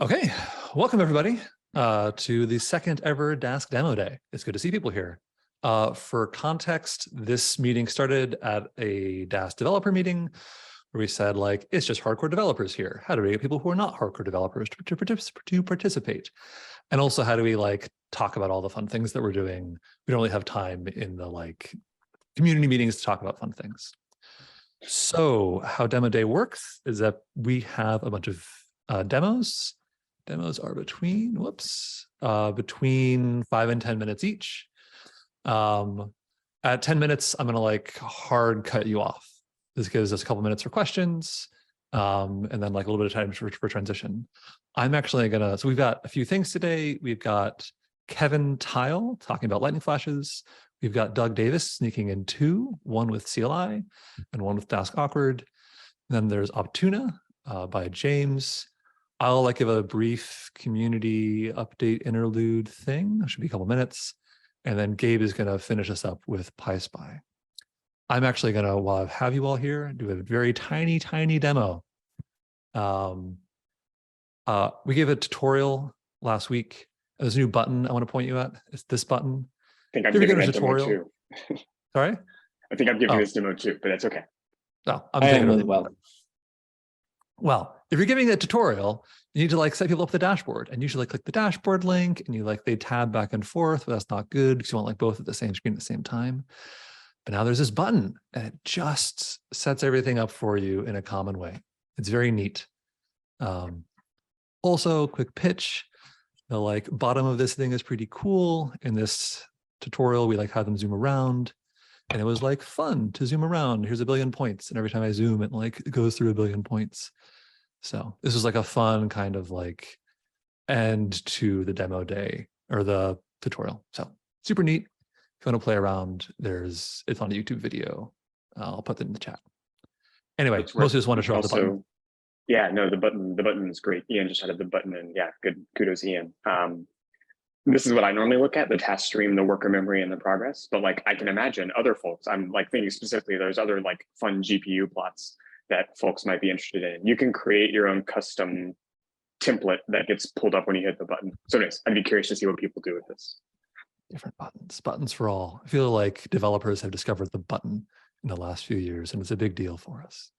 Okay, welcome everybody to the second ever Dask Demo Day. It's good to see people here. For context, this meeting started at a Dask developer meeting where we said, like, it's just hardcore developers here. How do we get people who are not hardcore developers to participate? And also, how do we talk about all the fun things that we're doing? We don't really have time in the community meetings to talk about fun things. So how Demo Day works is that we have a bunch of demos. Demos are between 5 and 10 minutes each. At 10 minutes, I'm gonna hard cut you off. This gives us a couple minutes for questions, and then a little bit of time for transition. I'm actually gonna, so we've got a few things today. We've got Kevin Tile talking about lightning flashes. We've got Doug Davis sneaking in two, one with CLI and one with Dask Awkward. And then there's Optuna by James. I'll give a brief community update interlude thing. It should be a couple minutes. And then Gabe is gonna finish us up with PySpy. I'm actually gonna, while I have you all here, do a very tiny demo. We gave a tutorial last week. There's a new button I want to point you at. It's this button. I think I'm giving that demo too. Sorry? I think I'm giving this demo too, but that's okay. No, I'm doing really well. Well, if you're giving a tutorial, you need to set people up the dashboard, and usually click the dashboard link, and they tab back and forth, but that's not good because you want both at the same screen at the same time. But now there's this button, and it just sets everything up for you in a common way. It's very neat. Also, quick pitch. The bottom of this thing is pretty cool. In this tutorial, we had them zoom around, and it was fun to zoom around. Here's 1 billion points, and every time I zoom, it goes through 1 billion points. So this was a fun kind of end to the demo day or the tutorial. So super neat. If you want to play around, it's on a YouTube video. I'll put it in the chat. Anyway, mostly just want to show off the button. Yeah, no, the button is great. Ian just added the button, and yeah, good, kudos, Ian. This is what I normally look at: the task stream, the worker memory, and the progress. But I can imagine other folks. I'm thinking specifically, there's other fun GPU plots that folks might be interested in. You can create your own custom template that gets pulled up when you hit the button. So anyways, I'd be curious to see what people do with this. Different buttons for all. I feel like developers have discovered the button in the last few years, and it's a big deal for us.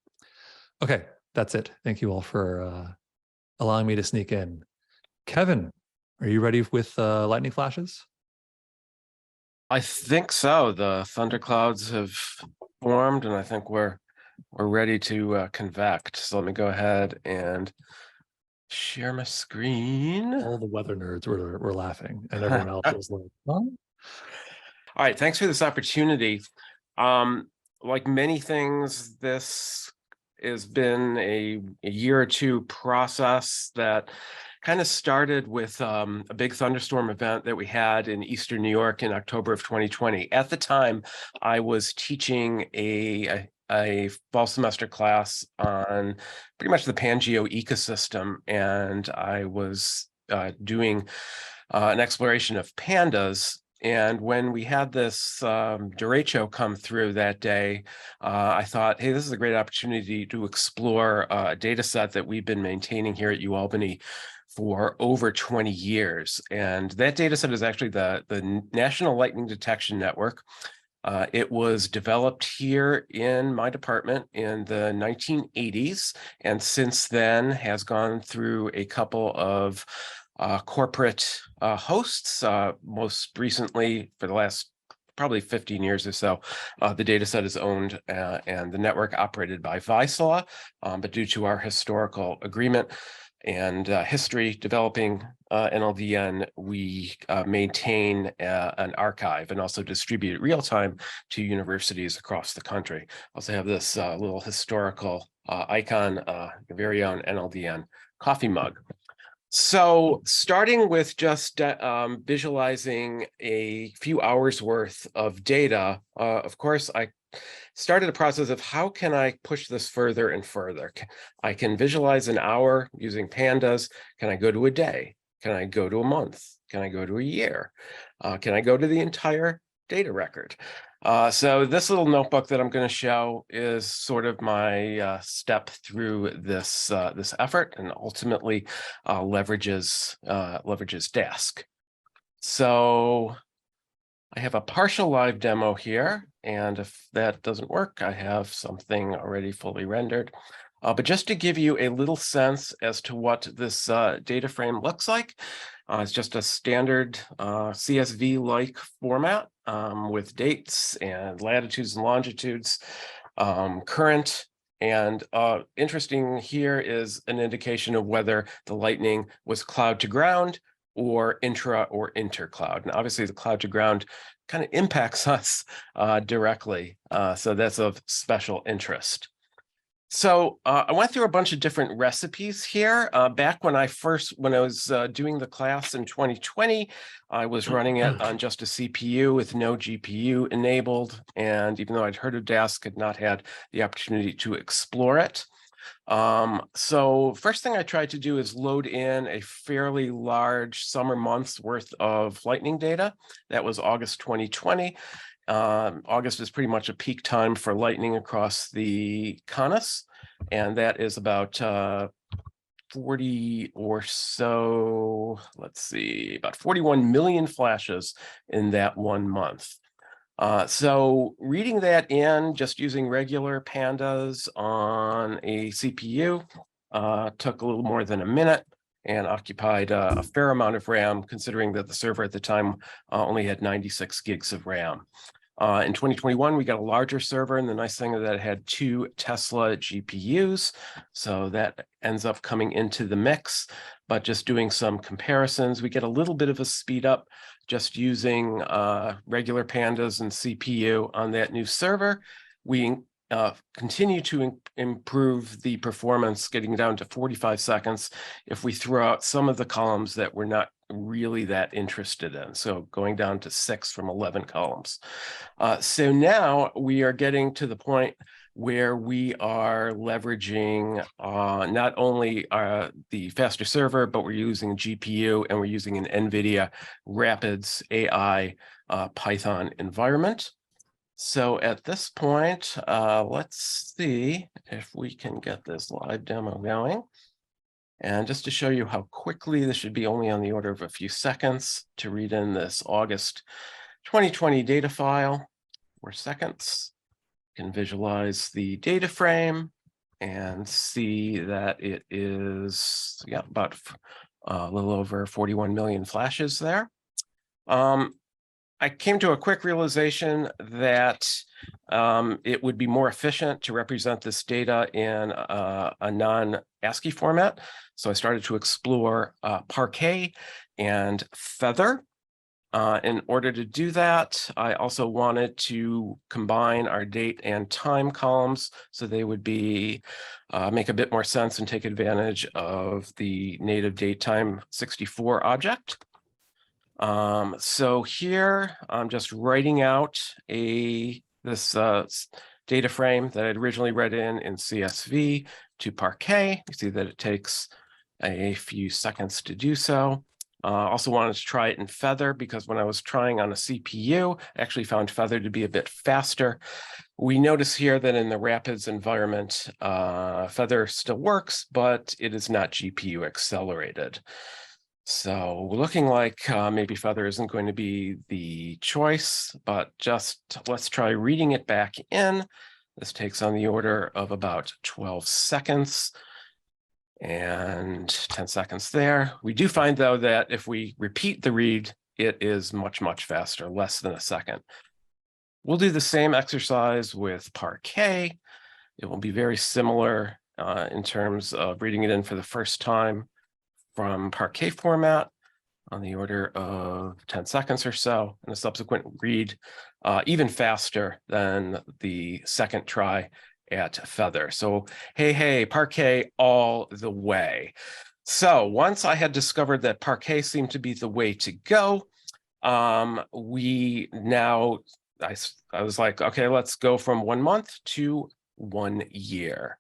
Okay, that's it. Thank you all for allowing me to sneak in. Kevin, are you ready with lightning flashes? I think so. The thunderclouds have formed, and I think we're ready to convect. So let me go ahead and share my screen. All the weather nerds were laughing, and everyone else was like, huh? All right, thanks for this opportunity. Like many things, this has been a year or two process that kind of started with a big thunderstorm event that we had in Eastern New York in October of 2020. At the time, I was teaching a fall semester class on pretty much the Pangeo ecosystem, and I was doing an exploration of pandas. And when we had this derecho come through that day, I thought, hey, this is a great opportunity to explore a data set that we've been maintaining here at UAlbany for over 20 years. And that data set is actually the National Lightning Detection Network. It was developed here in my department in the 1980s, and since then has gone through a couple of corporate hosts. Most recently, for the last probably 15 years or so, the data set is owned and the network operated by Vislaw, but due to our historical agreement and history developing NLDN, we maintain an archive and also distribute it real time to universities across the country. Also have this little historical icon, your very own NLDN coffee mug. So starting with just visualizing a few hours worth of data, of course, I started a process of how can I push this further and further. I can visualize an hour using pandas. Can I go to a day? Can I go to a month? Can I go to a year? Can I go to the entire data record? So this little notebook that I'm going to show is sort of my step through this effort, and ultimately leverages Dask. So I have a partial live demo here, and if that doesn't work, I have something already fully rendered. But just to give you a little sense as to what this data frame looks like, it's just a standard CSV-like format with dates and latitudes and longitudes, current. And interesting here is an indication of whether the lightning was cloud to ground or intra or intercloud. And obviously the cloud to ground kind of impacts us directly. So that's of special interest. So I went through a bunch of different recipes here. Back when I was doing the class in 2020, I was running it on just a CPU with no GPU enabled. And even though I'd heard of Dask, had not had the opportunity to explore it. So first thing I tried to do is load in a fairly large summer month's worth of lightning data. That was August 2020. August is pretty much a peak time for lightning across the CONUS, and that is about 40 or so, let's see, about 41 million flashes in that 1 month. So reading that in, just using regular pandas on a CPU, took a little more than a minute and occupied a fair amount of RAM, considering that the server at the time only had 96 gigs of RAM. In 2021, we got a larger server, and the nice thing is that it had 2 Tesla GPUs, so that ends up coming into the mix. But just doing some comparisons, we get a little bit of a speed up just using regular pandas and CPU on that new server. We continue to improve the performance, getting down to 45 seconds if we throw out some of the columns that we're not really that interested in. So going down to 6 from 11 columns. So now we are getting to the point where we are leveraging not only the faster server, but we're using a GPU and we're using an NVIDIA Rapids AI Python environment. So at this point, let's see if we can get this live demo going. And just to show you how quickly, this should be only on the order of a few seconds to read in this August 2020 data file, 4 seconds. You can visualize the data frame and see that it is about a little over 41 million flashes there. I came to a quick realization that it would be more efficient to represent this data in a non-ASCII format. So I started to explore Parquet and Feather. In order to do that, I also wanted to combine our date and time columns so they would be make a bit more sense and take advantage of the native datetime 64 object. So here I'm just writing out this data frame that I'd originally read in CSV to Parquet. You see that it takes a few seconds to do so. Also wanted to try it in Feather because when I was trying on a CPU, I actually found Feather to be a bit faster. We notice here that in the Rapids environment, Feather still works, but it is not GPU accelerated. So looking like maybe Feather isn't going to be the choice, but just let's try reading it back in. This takes on the order of about 12 seconds. And 10 seconds there. We do find, though, that if we repeat the read, it is much, much faster, less than a second. We'll do the same exercise with Parquet. It will be very similar in terms of reading it in for the first time from Parquet format on the order of 10 seconds or so, and a subsequent read even faster than the second try at Feather. So hey, Parquet all the way. So once I had discovered that Parquet seemed to be the way to go, I was like, okay, let's go from 1 month to 1 year.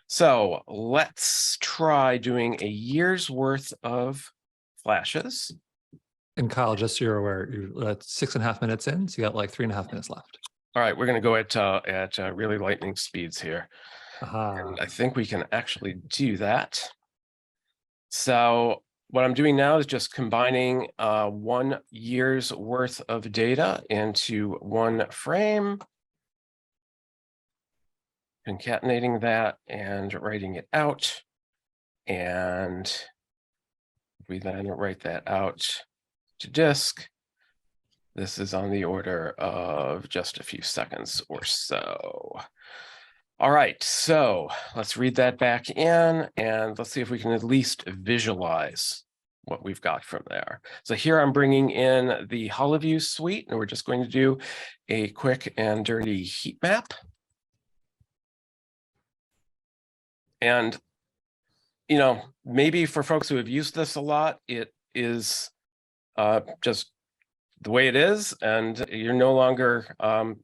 So let's try doing a year's worth of flashes. And Kyle, just so you're aware, you're at 6.5 minutes in, so you got like 3.5 minutes left. All right, we're going to go at really lightning speeds here. Aha. And I think we can actually do that. So what I'm doing now is just combining 1 year's worth of data into one frame, concatenating that and writing it out. And we then write that out to disk. This is on the order of just a few seconds or so. All right, so let's read that back in and let's see if we can at least visualize what we've got from there. So here I'm bringing in the HoloView suite, and we're just going to do a quick and dirty heat map. And, you know, maybe for folks who have used this a lot, it is just the way it is, and you're no longer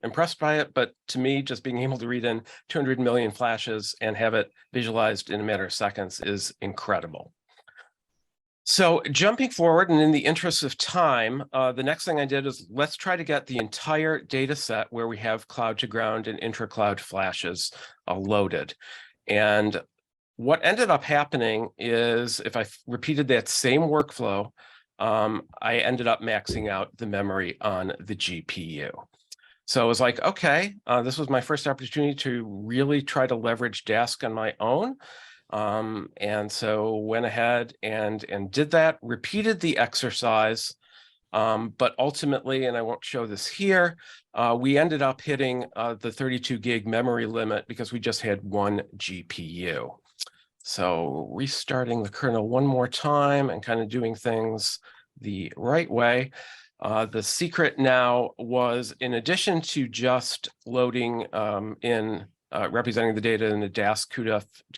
impressed by it. But to me, just being able to read in 200 million flashes and have it visualized in a matter of seconds is incredible. So jumping forward, and in the interest of time, the next thing I did is let's try to get the entire data set where we have cloud to ground and intra-cloud flashes loaded. And what ended up happening is if I repeated that same workflow, I ended up maxing out the memory on the GPU. So I was like, okay, this was my first opportunity to really try to leverage Dask on my own. And so went ahead and did that, repeated the exercise, but ultimately, and I won't show this here, we ended up hitting the 32 gig memory limit because we just had one GPU. So restarting the kernel one more time and kind of doing things the right way. The secret now was, in addition to just loading representing the data in the Dask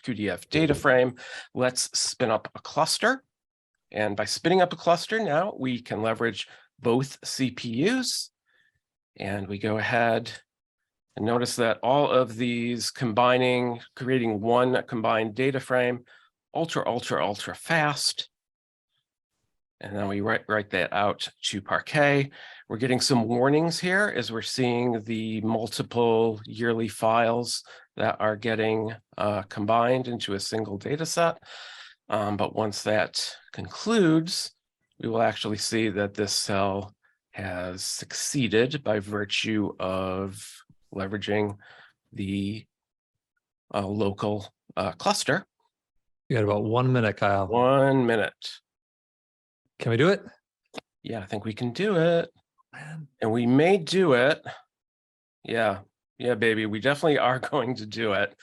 QDF data frame, let's spin up a cluster. And by spinning up a cluster now, we can leverage both CPUs. And we go ahead and notice that all of these combining, creating one combined data frame, ultra fast. And then we write that out to Parquet. We're getting some warnings here as we're seeing the multiple yearly files that are getting combined into a single data set. But once that concludes, we will actually see that this cell has succeeded by virtue of leveraging the local cluster. You got about 1 minute, Kyle. 1 minute. Can we do it? Yeah, I think we can do it. Man. And we may do it. Yeah, baby, we definitely are going to do it.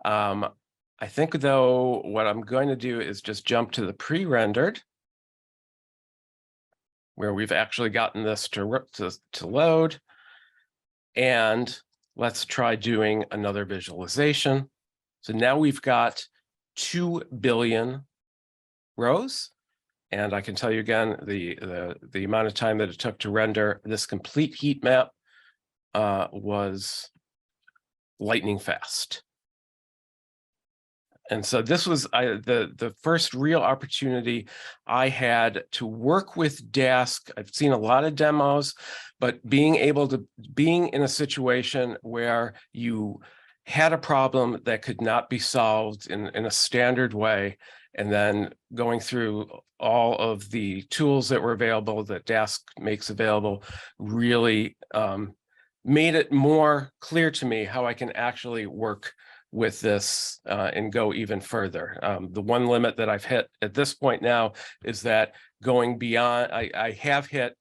I think, though, what I'm going to do is just jump to the pre-rendered, where we've actually gotten this to load. And let's try doing another visualization. So now we've got 2 billion rows. And I can tell you again, the amount of time that it took to render this complete heat map was lightning fast. And so this was the first real opportunity I had to work with Dask. I've seen a lot of demos, but being in a situation where you had a problem that could not be solved in a standard way, and then going through all of the tools that were available that Dask makes available really made it more clear to me how I can actually work with this and go even further. The one limit that I've hit at this point now is that going beyond, I have hit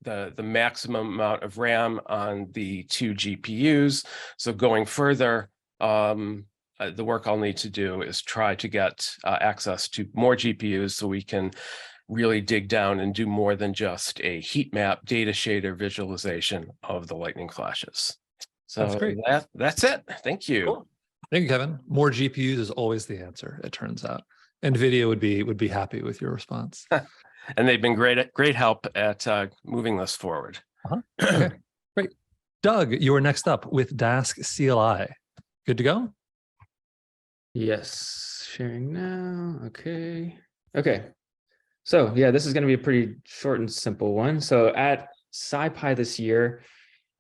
the maximum amount of RAM on the 2 GPUs. So going further, the work I'll need to do is try to get access to more GPUs so we can really dig down and do more than just a heat map data shader visualization of the lightning flashes. So That's great. That's it. Thank you. Cool. Thank you, Kevin. More GPUs is always the answer, it turns out. NVIDIA would be happy with your response. And they've been great help at moving this forward. Okay, great. Doug, you are next up with Dask CLI. Good to go? Yes, sharing now. Okay. So yeah, this is going to be a pretty short and simple one. So at SciPy this year,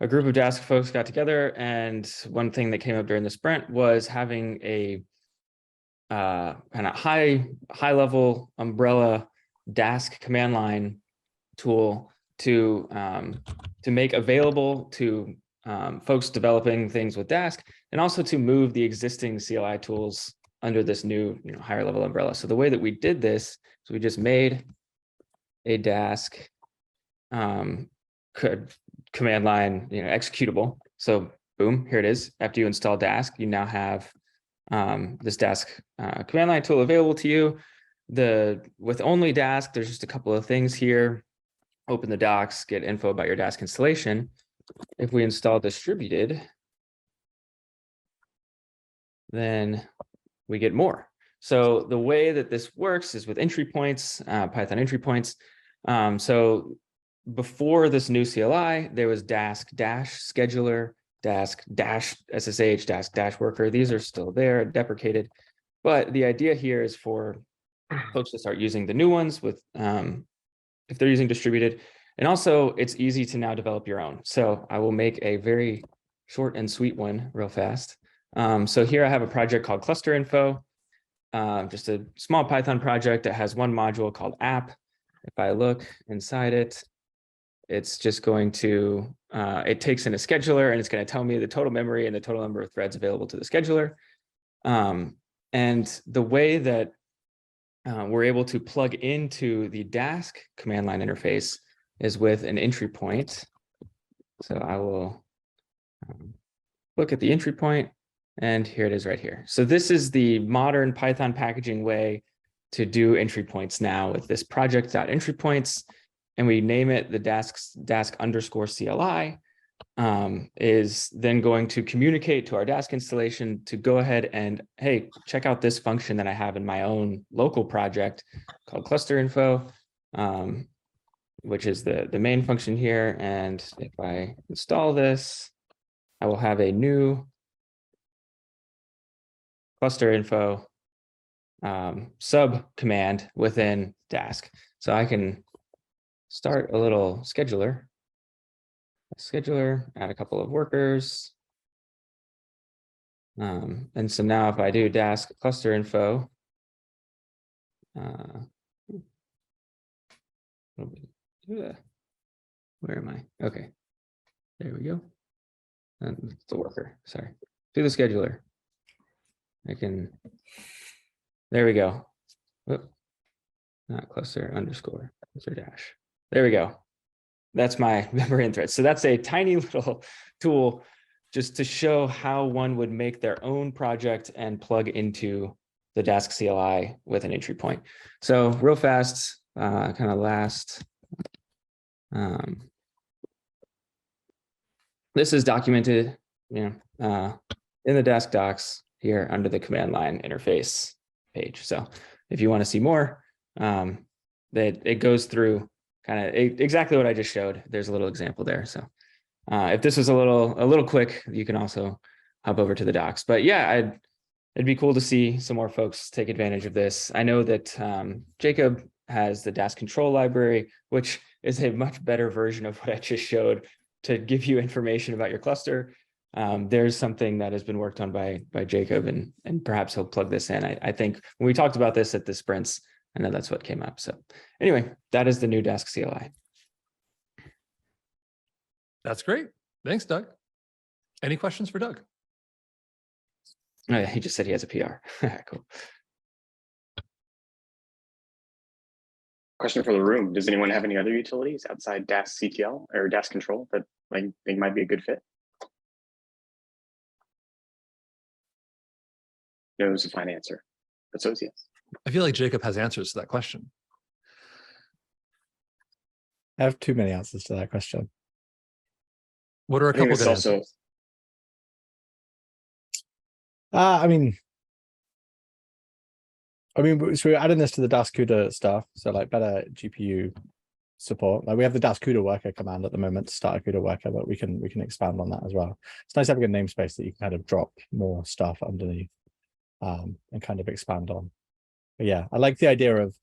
a group of Dask folks got together, and one thing that came up during the sprint was having a kind of high level umbrella Dask command line tool to make available to folks developing things with Dask, and also to move the existing CLI tools under this new higher level umbrella. So the way that we did this is we just made a Dask command line executable. So boom, here it is. After you install Dask, you now have this Dask command line tool available to you. With only Dask, there's just a couple of things here. Open the docs, get info about your Dask installation. If we install distributed, then we get more. So the way that this works is with entry points, Python entry points. So before this new CLI, there was Dask dash scheduler, Dask dash SSH, Dask dash worker. These are still there, deprecated. But the idea here is for folks to start using the new ones with if they're using distributed. And also it's easy to now develop your own. So I will make a very short and sweet one real fast. So here I have a project called cluster info, just a small Python project that has one module called app. If I look inside it, it's just going to, it takes in a scheduler and it's going to tell me the total memory and the total number of threads available to the scheduler. And the way that we're able to plug into the Dask command line interface is with an entry point. So I will look at the entry point, and here it is right here. So this is the modern Python packaging way to do entry points now with this project.entry points, and we name it the Dask underscore CLI, is then going to communicate to our Dask installation to go ahead and, hey, check out this function that I have in my own local project called cluster info, which is the main function here. And if I install this, I will have a new cluster info sub command within Dask. So I can start a little scheduler, add a couple of workers. And so now if I do Dask cluster info, where am I? Okay, there we go. And it's the worker, sorry. Do the scheduler. I can, there we go. Whoop. Not cluster underscore, cluster dash. There we go. That's my memory and thread. So that's a tiny little tool just to show how one would make their own project and plug into the Dask CLI with an entry point. So real fast, kind of last. This is documented, in the Dask docs here under the command line interface page. So if you want to see more, that it goes through kind of exactly what I just showed. There's a little example there. So if this was a little quick, you can also hop over to the docs. But yeah, it'd be cool to see some more folks take advantage of this. I know that Jacob has the Dask control library, which is a much better version of what I just showed to give you information about your cluster. There's something that has been worked on by Jacob, and perhaps he'll plug this in. I think when we talked about this at the sprints, I know that's what came up. So anyway, that is the new Dask CLI. That's great. Thanks, Doug. Any questions for Doug? Oh, yeah, he just said he has a PR. Cool. Question for the room. Does anyone have any other utilities outside Dask CTL or Dask control that like think might be a good fit? No, it was a fine answer. But so is yes. I feel like Jacob has answers to that question. I have too many answers to that question. What are a couple good answers? I mean, so we're adding this to the Dask CUDA stuff. So like better GPU support. Like we have the Dask CUDA worker command at the moment to start a CUDA worker, but we can expand on that as well. It's nice having a namespace that you can kind of drop more stuff underneath and kind of expand on. But yeah, I like the idea of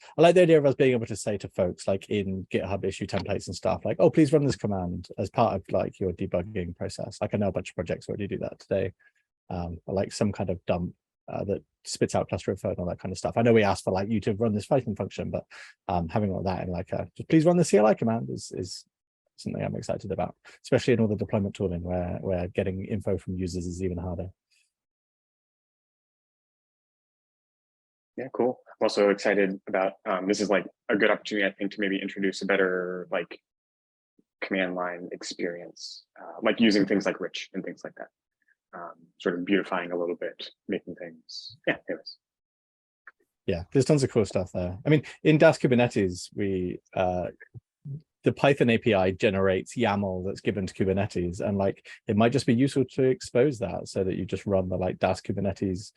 us being able to say to folks like in GitHub issue templates and stuff like, oh, please run this command as part of like your debugging process. Like I know a bunch of projects already do that today. Or like some kind of dump that spits out cluster info and all that kind of stuff. I know we asked for like you to run this Python function, but having all that in like just please run the CLI command is something I'm excited about, especially in all the deployment tooling where getting info from users is even harder. Yeah, cool. I'm also excited about this is like a good opportunity, I think, to maybe introduce a better like command line experience, like using things like rich and things like that. Sort of beautifying a little bit, making things, yeah, anyways. Yeah, there's tons of cool stuff there. I mean, in Dask Kubernetes, we the Python API generates YAML that's given to Kubernetes, and like it might just be useful to expose that so that you just run the like Dask Kubernetes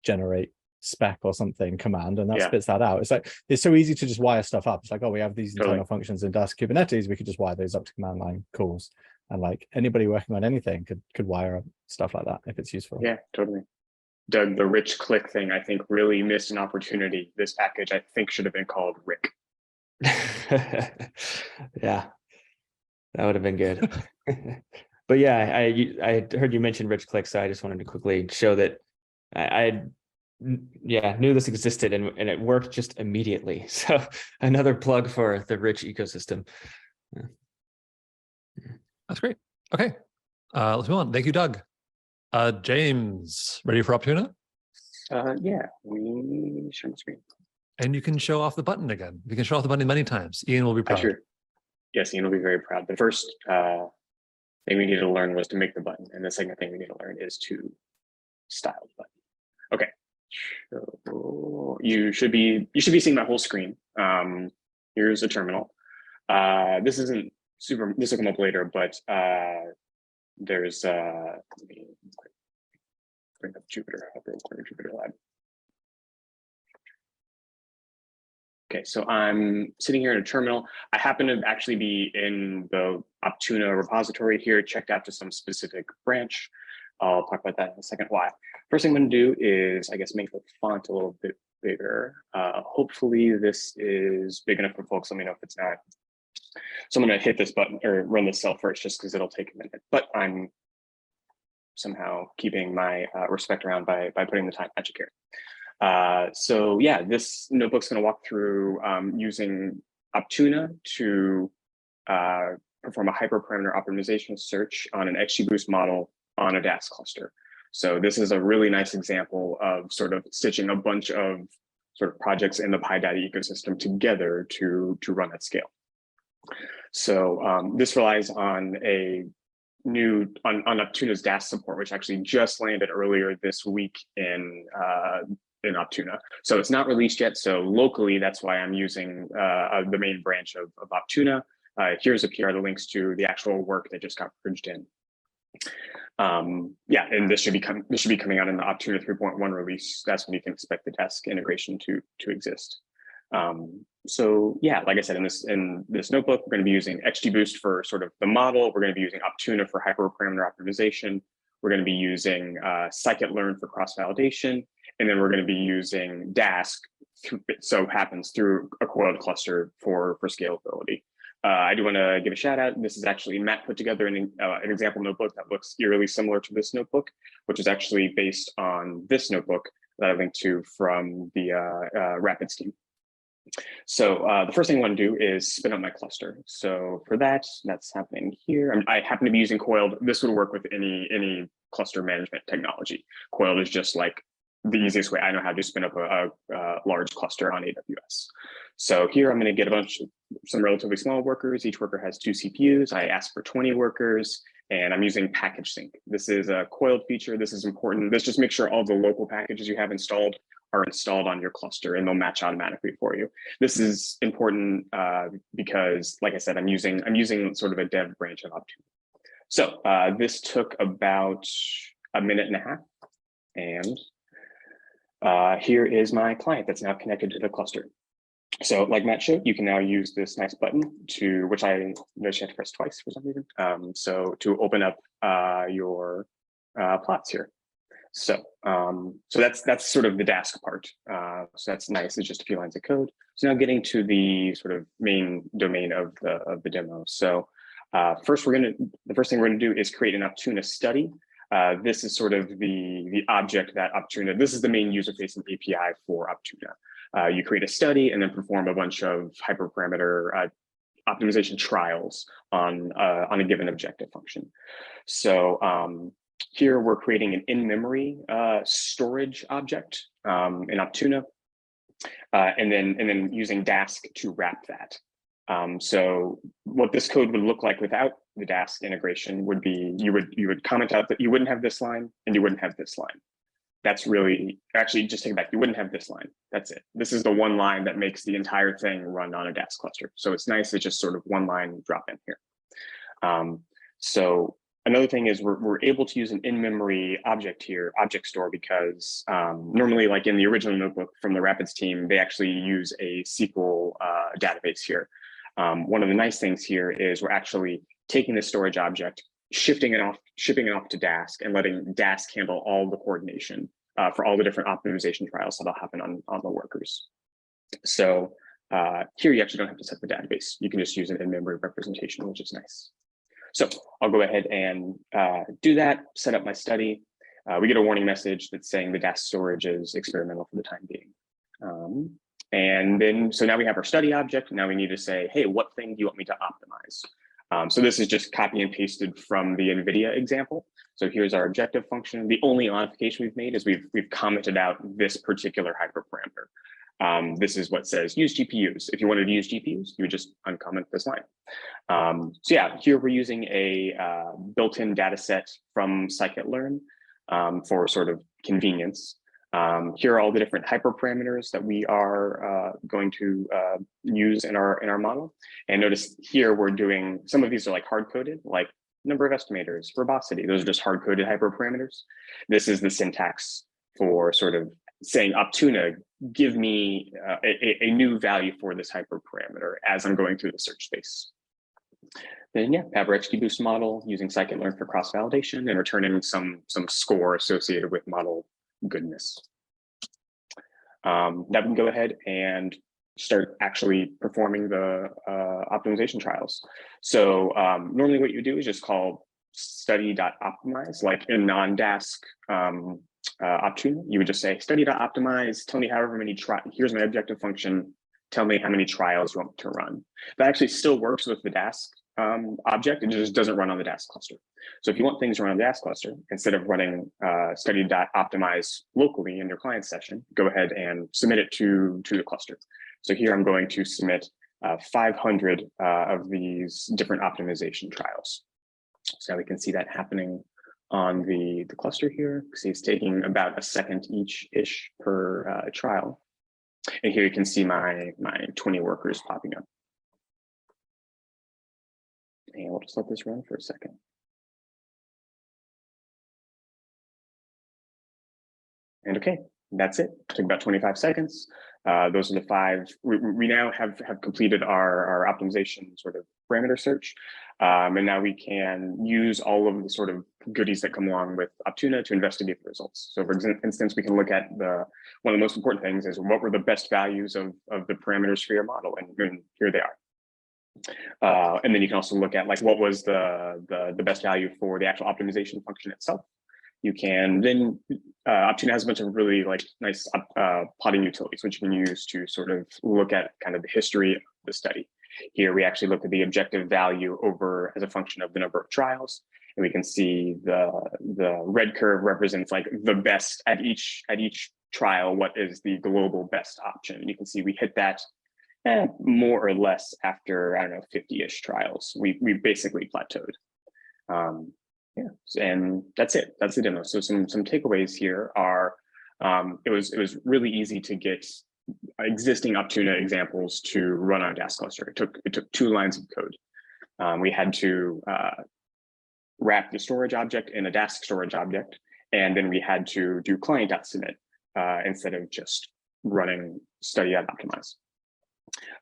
generate spec or something command, and that spits that out. It's like it's so easy to just wire stuff up. It's like, oh, we have these internal functions in Dask Kubernetes, we could just wire those up to command line calls, and like anybody working on anything could wire up stuff like that if it's useful. Yeah, totally. Doug, the rich click thing, I think, really missed an opportunity. This package, I think, should have been called Rick. Yeah, that would have been good. But yeah, I heard you mention rich click, so I just wanted to quickly show that I knew this existed and it worked just immediately. So another plug for the rich ecosystem. Yeah. That's great. Okay, let's move on. Thank you, Doug. James, ready for Optuna? Yeah, we share the screen. And you can show off the button again. You can show off the button many times. Ian will be proud. Sure. Yes, Ian will be very proud. The first thing we needed to learn was to make the button, and the second thing we need to learn is to style the button. Okay, so you should be seeing my whole screen. Here's a terminal. This isn't super. This will come up later, but there's let me bring up Jupyter Lab. Okay, so I'm sitting here in a terminal. I happen to actually be in the Optuna repository here, checked out to some specific branch. I'll talk about that in a second why. First thing I'm going to do is, I guess, make the font a little bit bigger. Hopefully this is big enough for folks. Let me know if it's not. So I'm going to hit this button or run this cell first just because it'll take a minute. But I'm somehow keeping my respect around by putting the time magic here. So yeah, this notebook's going to walk through using Optuna to perform a hyperparameter optimization search on an XGBoost model on a Dask cluster. So this is a really nice example of sort of stitching a bunch of sort of projects in the PyData ecosystem together to run at scale. So this relies on a new on Optuna's Dask support, which actually just landed earlier this week in Optuna. So it's not released yet. So locally, that's why I'm using the main branch of Optuna. Here's a PR, the links to the actual work that just got bridged in. Yeah, and this should be coming out in the Optuna 3.1 release. That's when you can expect the Dask integration to exist. So yeah, like I said, in this notebook, we're going to be using XGBoost for sort of the model. We're going to be using Optuna for hyperparameter optimization. We're going to be using scikit-learn for cross-validation. And then we're going to be using Dask, so happens through a coiled cluster for scalability. I do want to give a shout out. This is actually Matt put together an example notebook that looks eerily similar to this notebook, which is actually based on this notebook that I linked to from the Rapid scheme. So the first thing I want to do is spin up my cluster. So for that, that's happening here. I happen to be using Coiled. This would work with any cluster management technology. Coiled is just like the easiest way I know how to spin up a large cluster on AWS. So here I'm going to get some relatively small workers. Each worker has 2 CPUs. I ask for 20 workers, and I'm using package sync. This is a Coiled feature. This is important. This just makes sure all the local packages you have installed are installed on your cluster, and they'll match automatically for you. This is important because, like I said, I'm using sort of a dev branch of Optuna. So this took about a minute and a half, and here is my client that's now connected to the cluster. So like Matt showed, you can now use this nice button which I noticed you have to press twice for some reason. So to open up your plots here. So that's sort of the Dask part. So that's nice. It's just a few lines of code. So now getting to the sort of main domain of the demo. So the first thing we're gonna do is create an Optuna study. This is sort of the object that Optuna, this is the main user-facing API for Optuna. You create a study and then perform a bunch of hyperparameter optimization trials on a given objective function. So here we're creating an in-memory storage object in Optuna, and then using Dask to wrap that. So what this code would look like without the Dask integration would be you would comment out that you wouldn't have this line and you wouldn't have this line. That's really, actually just take it back, you wouldn't have this line. That's it. This is the one line that makes the entire thing run on a Dask cluster. So it's nice to just sort of one line drop in here. So another thing is we're able to use an in-memory object here, object store, because normally, like in the original notebook from the Rapids team, they actually use a SQL database here. One of the nice things here is we're actually taking the storage object, shipping it off to Dask, and letting Dask handle all the coordination for all the different optimization trials that'll happen on the workers. So here you actually don't have to set the database. You can just use an in-memory representation, which is nice. So I'll go ahead and do that, set up my study. We get a warning message that's saying the Dask storage is experimental for the time being. And then, so now we have our study object. Now we need to say, hey, what thing do you want me to optimize? So this is just copy and pasted from the NVIDIA example. So here's our objective function. The only modification we've made is we've commented out this particular hyperparameter. This is what says use GPUs. If you wanted to use GPUs, you would just uncomment this line. So yeah, here we're using a built-in data set from scikit-learn for sort of convenience. Here are all the different hyperparameters that we are going to use in our model. And notice here we're doing, some of these are like hard-coded, like number of estimators, verbosity. Those are just hard-coded hyperparameters. This is the syntax for sort of saying Optuna, give me a new value for this hyperparameter as I'm going through the search space. Then yeah, have our XGBoost model using scikit-learn for cross-validation and returning some score associated with model goodness. That we can go ahead and start actually performing the optimization trials. So normally what you do is just call study.optimize, like in non-Dask Optuna, you would just say study.optimize, tell me however many here's my objective function, tell me how many trials you want me to run. That actually still works with the Dask object, it just doesn't run on the Dask cluster. So if you want things to run on the Dask cluster, instead of running study.optimize locally in your client session, go ahead and submit it to the cluster. So here I'm going to submit 500 of these different optimization trials. So now we can see that happening on the cluster here. See, it's taking about a second each-ish per trial. And here you can see my 20 workers popping up. And we'll just let this run for a second. And okay, that's it. It took about 25 seconds. Those are the 5. We now have completed our optimization sort of parameter search. And now we can use all of the sort of goodies that come along with Optuna to investigate the results. So for instance, we can look at one of the most important things is what were the best values of the parameters for your model, and here they are. And then you can also look at like what was the best value for the actual optimization function itself. You can then Optuna has a bunch of really like nice plotting utilities which you can use to sort of look at kind of the history of the study. Here we actually look at the objective value over as a function of the number of trials, and we can see the red curve represents like the best at each trial. What is the global best option? And you can see we hit that more or less after, I don't know, 50-ish trials. We basically plateaued. Yeah, and that's it. That's the demo. So some takeaways here are it was really easy to get existing Optuna examples to run on a Dask cluster. It took 2 lines of code. We had to wrap the storage object in a Dask storage object, and then we had to do client.submit instead of just running study.optimize.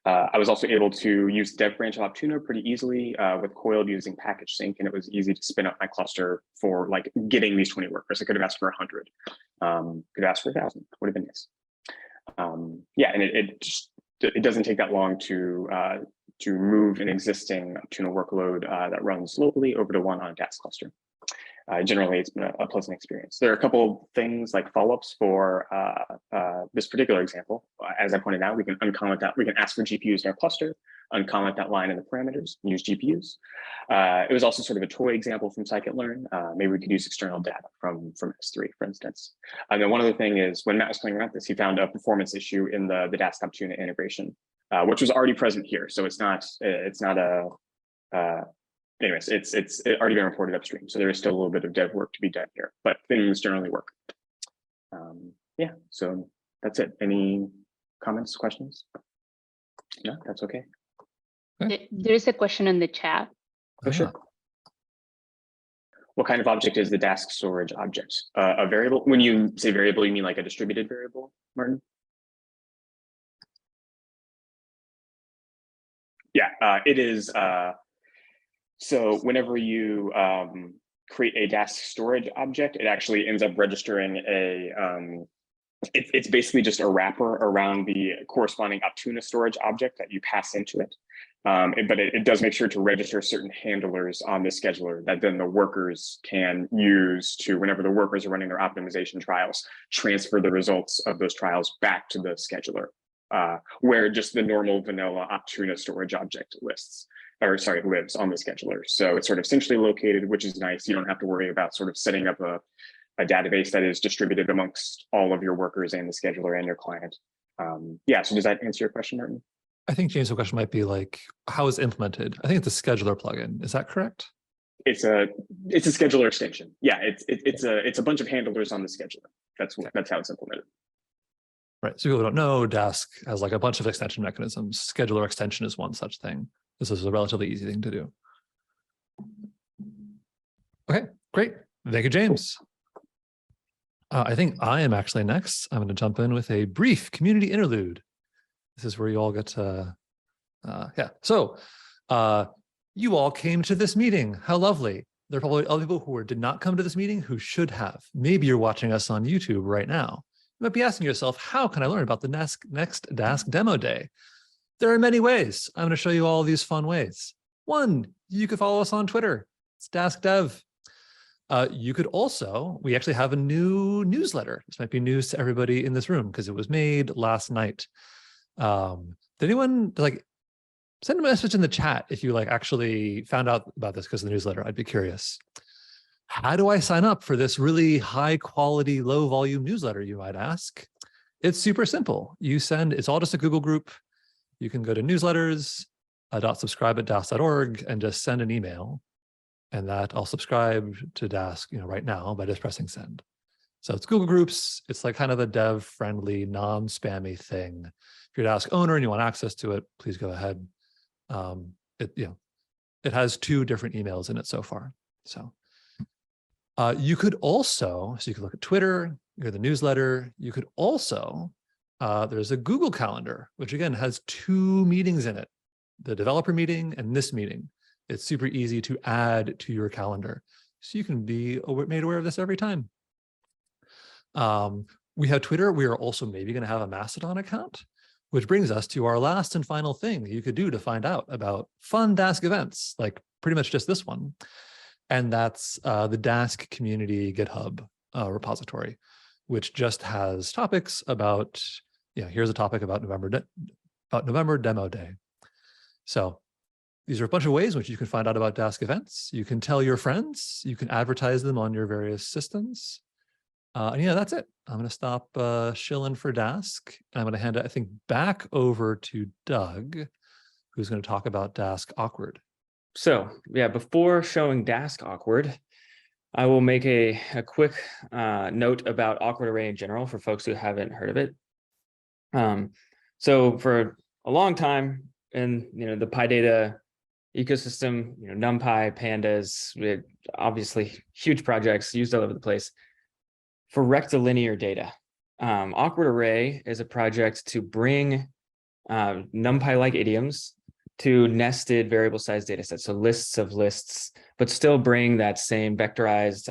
I was also able to use the dev branch of Optuna pretty easily with coiled using package sync, and it was easy to spin up my cluster for like getting these 20 workers. I could have asked for 100, could have asked for 1,000, would have been nice. Yeah, and it doesn't take that long to move an existing Optuna workload that runs locally over to one on a Dask cluster. Generally, it's been a pleasant experience. There are a couple things like follow-ups for this particular example. As I pointed out, we can uncomment that. We can ask for GPUs in our cluster, uncomment that line in the parameters, and use GPUs. It was also sort of a toy example from scikit-learn. Maybe we could use external data from S3, for instance. And then one other thing is when Matt was playing around with this, he found a performance issue in the Dask Optuna integration, which was already present here. So it's not a anyways, it's already been reported upstream, so there is still a little bit of dev work to be done here, but things generally work. Yeah, so that's it. Any comments, questions? No, that's okay. There is a question in the chat. Oh, sure. What kind of object is the Dask storage object? A variable? When you say variable, you mean like a distributed variable, Martin? Yeah, it is. So whenever you create a Dask storage object, it actually ends up registering a, it's basically just a wrapper around the corresponding Optuna storage object that you pass into it. But it does make sure to register certain handlers on the scheduler that then the workers can use to, whenever the workers are running their optimization trials, transfer the results of those trials back to the scheduler, where just the normal vanilla Optuna storage object lives on the scheduler. So it's sort of centrally located, which is nice. You don't have to worry about sort of setting up a database that is distributed amongst all of your workers and the scheduler and your client. Yeah, so does that answer your question, Martin? I think James' question might be like, how is implemented? I think it's a scheduler plugin. Is that correct? It's a scheduler extension. Yeah, it's a bunch of handlers on the scheduler. That's how it's implemented. Right. So people who don't know, Dask has like a bunch of extension mechanisms. Scheduler extension is one such thing. This is a relatively easy thing to do. Okay, great. Thank you, James. I think I am actually next. I'm going to jump in with a brief community interlude. This is where you all get to, yeah. So you all came to this meeting. How lovely. There are probably other people who did not come to this meeting who should have. Maybe you're watching us on YouTube right now. You might be asking yourself, how can I learn about the next Dask Demo Day? There are many ways. I'm going to show you all these fun ways. One, you could follow us on Twitter. It's Dask Dev. You could also, we actually have a new newsletter. This might be news to everybody in this room because it was made last night. Did anyone like send a message in the chat if you like actually found out about this because of the newsletter? I'd be curious. How do I sign up for this really high quality, low volume newsletter, you might ask? It's super simple. It's all just a Google group. You can go to newsletters.subscribe@dask.org and just send an email, and that I'll subscribe to Dask, right now by just pressing send. So it's Google Groups. It's like kind of a dev-friendly, non-spammy thing. If you're a Dask owner and you want access to it, please go ahead. It has 2 different emails in it so far. So you could also, so you could look at Twitter, you could the newsletter. You could also, there's a Google Calendar, which again has 2 meetings in it, the developer meeting and this meeting. It's super easy to add to your calendar. So you can be made aware of this every time. We have Twitter. We are also maybe going to have a Mastodon account, which brings us to our last and final thing you could do to find out about fun Dask events, like pretty much just this one. And that's the Dask community GitHub repository, which just has topics about, here's a topic about November Demo Day. So these are a bunch of ways in which you can find out about Dask events. You can tell your friends, you can advertise them on your various systems. And yeah, that's it. I'm going to stop shilling for Dask. I'm going to hand it, I think, back over to Doug, who's going to talk about Dask Awkward. So yeah, before showing Dask Awkward, I will make a quick note about Awkward Array in general for folks who haven't heard of it. So for a long time in the PyData ecosystem, NumPy, Pandas, we had obviously huge projects used all over the place. For rectilinear data, Awkward Array is a project to bring NumPy-like idioms to nested variable size data sets, so lists of lists, but still bring that same vectorized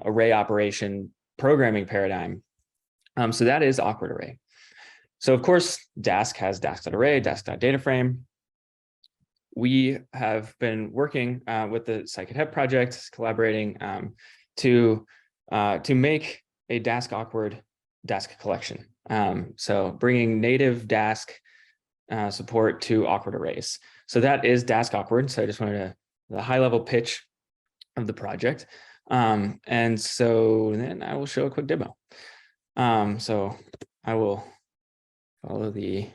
array operation programming paradigm. So that is awkward array. So of course, Dask has Dask.array, Dask.dataframe. We have been working with the Scikit-Hep project, collaborating to make a Dask Awkward Dask collection. So bringing native Dask support to awkward arrays. So that is Dask Awkward. So I just wanted the high level pitch of the project. And so then I will show a quick demo. So I will follow the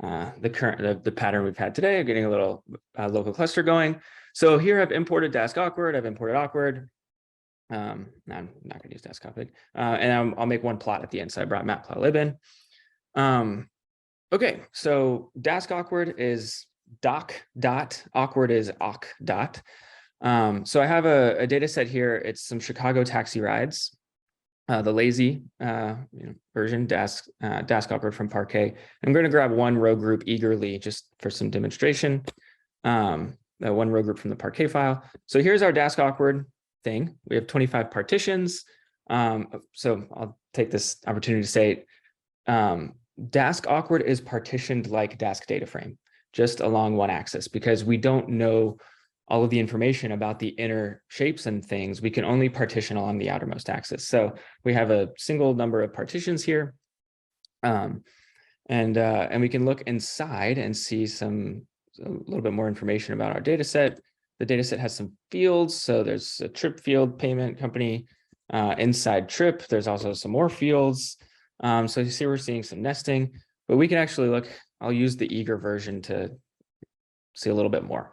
pattern we've had today of getting a little local cluster going. So here I've imported Dask Awkward, I've imported Awkward. No, I'm not going to use Dask Awkward. And I'll make one plot at the end. So I brought matplotlib in. Okay, so Dask Awkward is doc dot, awkward is awk dot. So I have a data set here. It's some Chicago taxi rides, the lazy version, Dask Awkward from Parquet. I'm going to grab one row group eagerly just for some demonstration. One row group from the Parquet file. So here's our Dask Awkward thing. We have 25 partitions. So I'll take this opportunity to say, Dask Awkward is partitioned like Dask Dataframe, just along one axis, because we don't know all of the information about the inner shapes and things. We can only partition along the outermost axis. So we have a single number of partitions here. And we can look inside and see a little bit more information about our data set. The data set has some fields. So there's a trip field, payment company, inside trip. There's also some more fields. So you see we're seeing some nesting, but we can actually look, I'll use the eager version to see a little bit more.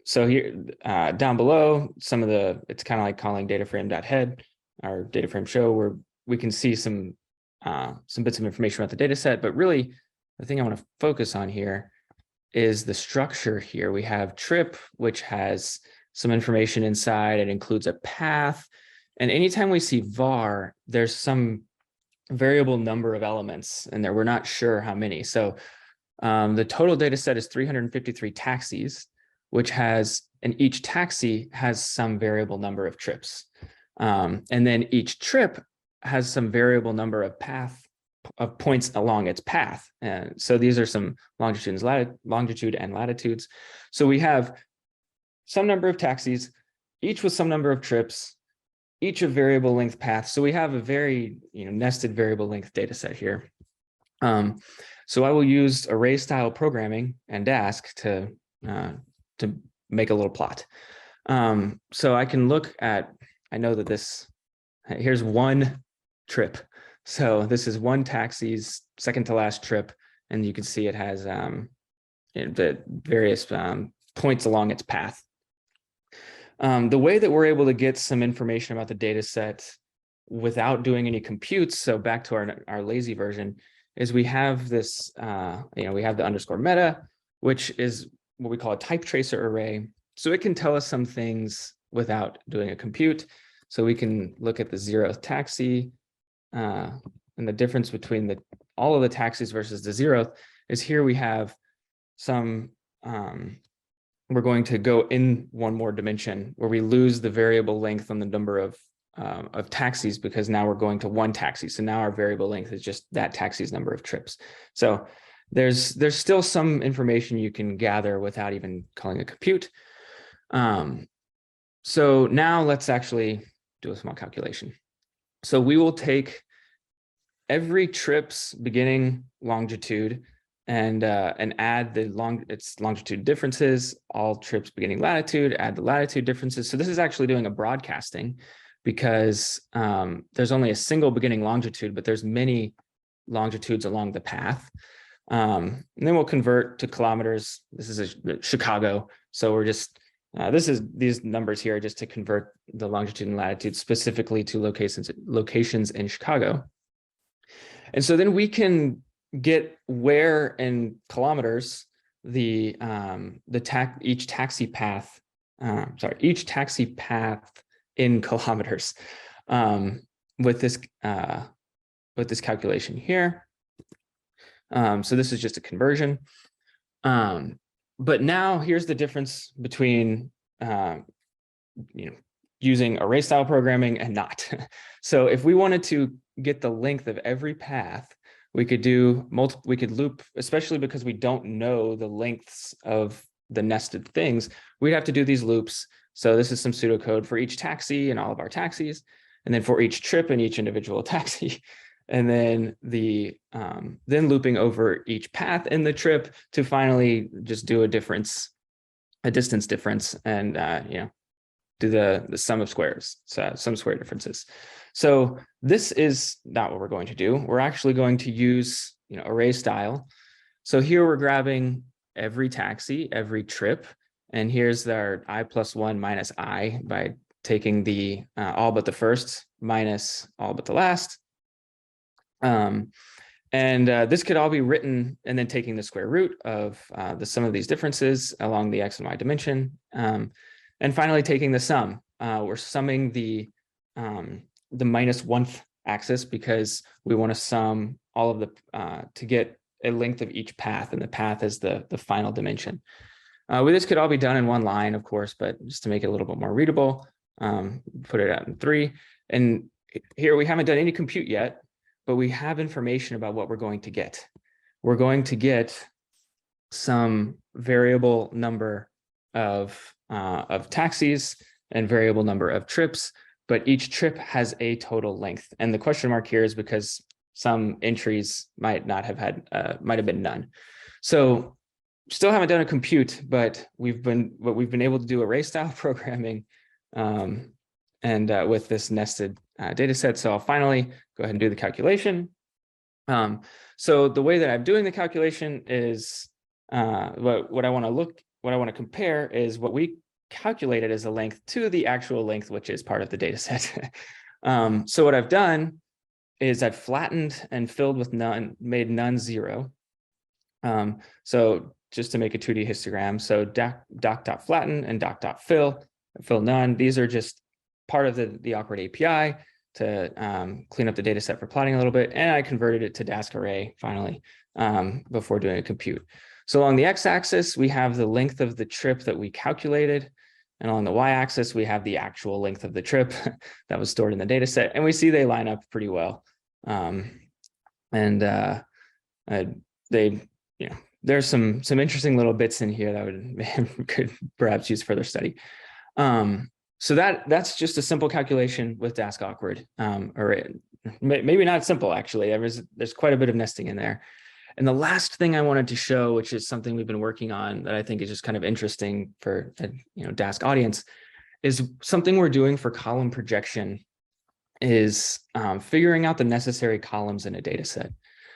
So here, down below, it's kind of like calling dataframe.head, our dataframe show, where we can see some bits of information about the data set, but really the thing I want to focus on here is the structure here. We have trip, which has some information inside. It includes a path. And anytime we see var, there's some variable number of elements in there. We're not sure how many. So the total data set is 353 taxis, which and each taxi has some variable number of trips. And then each trip has some variable number of points along its path. And so these are some longitude and latitudes. So we have some number of taxis, each with some number of trips, each of variable length paths. So we have a very nested variable length data set here. So I will use array style programming and Dask to make a little plot. So I can look at, I know that here's one trip. So this is one taxi's second to last trip. And you can see it has the various points along its path. The way that we're able to get some information about the data set without doing any computes, so back to our lazy version, is we have this, we have the underscore meta, which is what we call a type tracer array. So it can tell us some things without doing a compute. So we can look at the 0th taxi, and the difference between all of the taxis versus the 0th is here we have some, we're going to go in one more dimension where we lose the variable length on the number of taxis, because now we're going to one taxi. So now our variable length is just that taxi's number of trips. So there's still some information you can gather without even calling a compute. So now let's actually do a small calculation. So we will take every trip's beginning longitude and add its longitude differences, all trips beginning latitude, add the latitude differences. So this is actually doing a broadcasting, because there's only a single beginning longitude, but there's many longitudes along the path. And then we'll convert to kilometers. This is Chicago. So we're just, these numbers here are just to convert the longitude and latitude specifically to locations in Chicago. And so then we can get where in kilometers each taxi path in kilometers with this calculation here. So this is just a conversion. But now here's the difference between using array style programming and not. So if we wanted to get the length of every path, we could do we could loop, especially because we don't know the lengths of the nested things, we'd have to do these loops. So this is some pseudocode for each taxi and all of our taxis, and then for each trip and each individual taxi. And then then looping over each path in the trip to finally just do a distance difference, and do the sum of squares, so some square differences. So this is not what we're going to do. We're actually going to use array style. So here we're grabbing every taxi, every trip, and here's our I+1 minus I by taking the all but the first minus all but the last. This could all be written and then taking the square root of the sum of these differences along the X and Y dimension. And finally taking the sum. We're summing the -1th axis because we want to sum all of the to get a length of each path, and the path is the final dimension. This could all be done in one line, of course, but just to make it a little bit more readable, put it out in 3. And here we haven't done any compute yet, but we have information about what we're going to get. We're going to get some variable number of taxis and variable number of trips, but each trip has a total length. And the question mark here is because some entries might have been none. So still haven't done a compute, but we've been able to do array style programming with this nested data set. So I'll finally go ahead and do the calculation. So the way that I'm doing the calculation is what I want to compare is what we calculated as a length to the actual length, which is part of the data set. So what I've done is I've flattened and filled with none, made none 0. So just to make a 2D histogram, so doc.flatten and doc.fill, fill none. These are just part of the Awkward API to clean up the data set for plotting a little bit. And I converted it to Dask array finally before doing a compute. So along the x-axis, we have the length of the trip that we calculated. And along the y-axis, we have the actual length of the trip that was stored in the data set. And we see they line up pretty well. There's some interesting little bits in here that could perhaps use further study. So that's just a simple calculation with Dask Awkward, or maybe not simple, actually. There's quite a bit of nesting in there. And the last thing I wanted to show, which is something we've been working on that I think is just kind of interesting for Dask audience, is something we're doing for column projection is figuring out the necessary columns in a data set.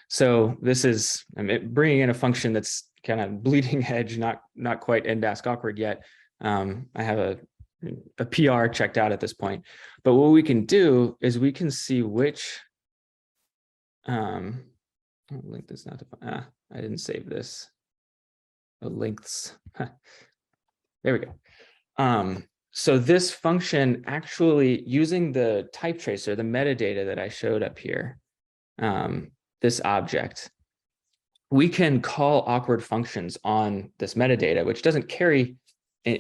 So this is bringing in a function that's kind of bleeding edge, not quite in Dask Awkward yet. I have a PR checked out at this point, but what we can do is we can see which link this not to I didn't save this. The lengths. There we go. So this function actually using the type tracer, the metadata that I showed up here, this object, we can call awkward functions on this metadata, which doesn't carry